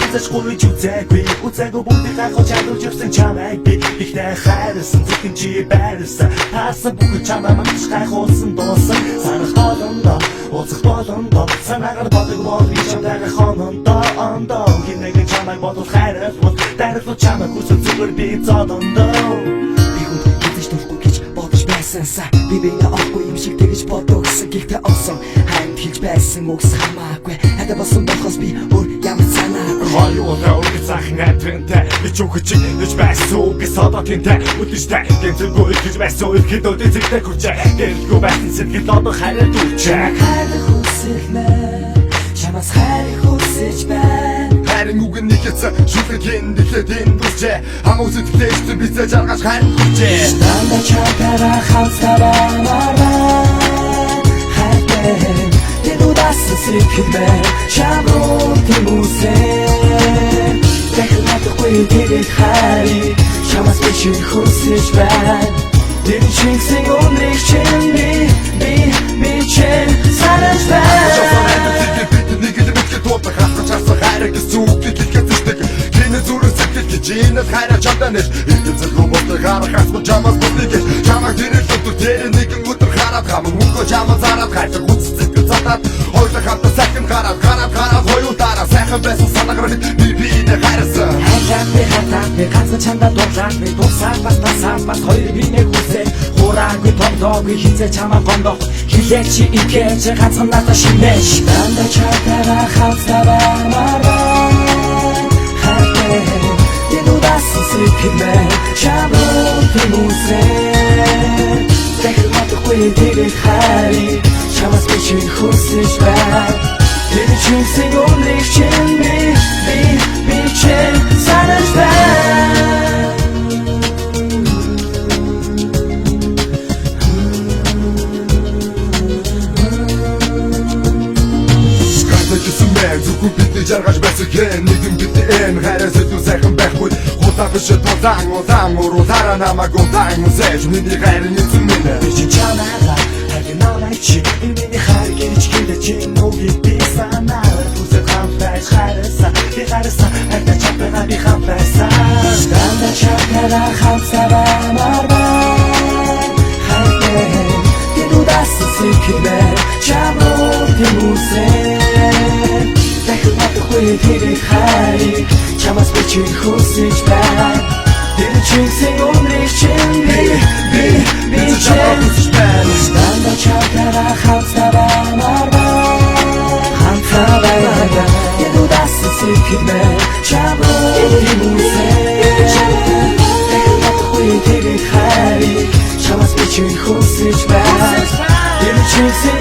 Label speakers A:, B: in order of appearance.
A: Хязгаарч гурвж үзээгүй үзээгүй бүгдийг хахаж чадварж явсан чамайг би ихтэй хайрлсан зүтгэн чи байрлсан таасан бүгд чамаа мандаж гайхуулсан дуусан санах болондоо уулзах болондоо санаагаар бодог бол би чамайг хонондоо ондоо хинэгэн чамайг бодвол хайрлах дарилуу чамайг хүсэл зүгээр би зодондоо би хүн хэзээ ч тухгүй гэж бодож байсанса би биенээ авахгүй юм шиг тэгж бодогсон гэхдээ олсон хайр хэлж байсан үгс хамаагүй хадаа болсон болохоос би өөр ямар санаагүй хоёулаа өгч захин адвэнтэй би ч үхэж гэж байсан үгс одоо тэнтэй үдштэй гэнцэлгүй гэж байсан ихэд өдөө зэгтэй хүрчээ гэрэлгүй байсан сэтгэл одоо хараад үрчээ хайр хүсэлмээ чамаас хайр хүсэж байна
B: хайрын үг нь ихэсэн шүлгэн дэхлээд энэ бүсчээ хамаг сэтгэлээч бицээ жаргаж хайр хүчээ
A: дандаа чамаараа хавцараа хайр Sikme, çamur temuse Beklemedik uyudik hari Şamaz beşin husic ben Bir içinsin onun için bir için sarış ben
B: Şamsan edin bitti nigidi bitki topla Hasta çarsa hayra ki soğuk dikil kesiştik Kine zuru sikil ki cinet hayra çamdan eş İlgimsiz robotlu gara hasmı çamaz bozdu geç Çamak diril tuttu derin nikin utur harat Kamın mutlu çamaz arat Hayta kutsuz sikil satat Hoyta kapta sakin karat Hoyultara сайхан байсан санаагаар би биенээ хайрсан
A: хайртай ганцхан чамдаа дуулаагүй дуусаад бас тасаад бас хоёр биенээ хүсээ хураагүй тогтоогүй хизээ чамаа гондох хилээч чи ikэж ганцхан надад шинэж дандаа чатара хавцараа мараа хайртай динудас сикмэ чамаа тэмүсээ Тэхматгүй тэрэг хари чамаас би чи хүсэж байна Тэр чимсэг өмнөх чинь би чинь санаж байна
B: Скаждагисэн мэн зүггүй бидний жаргаж байсан хэн нэгэн бидний энэ хайраа сэтгэл сайхан байхгүй Хутаа биш удаан уруулаараа намайг удаан үзэж миний хайрын эзэн минь
A: Би чи чамаараа хайрнаа чи миний хайр гэж хэлж чинь нүгий би санаа Түсээ хамтайж хайрсан би хайрсан хайртай чамайгаа би хамтайсан Дандаа чамайгаа хамсараа марваа хайртай динудас сикмэ чамаа тэмүсээ Тэхматгүй тэрэг хари чамаас би чи хүсэж байна Тэр чимсэг өмнөх чинь би чамаа хүсэж байна Дандаа чамайгаа хамсараа марваа хамсараа динудас сикмэ чамаа тэмүсээ Тэхматгүй тэрэг хари чамаас би чи хүсэж байна Тэр чимсэг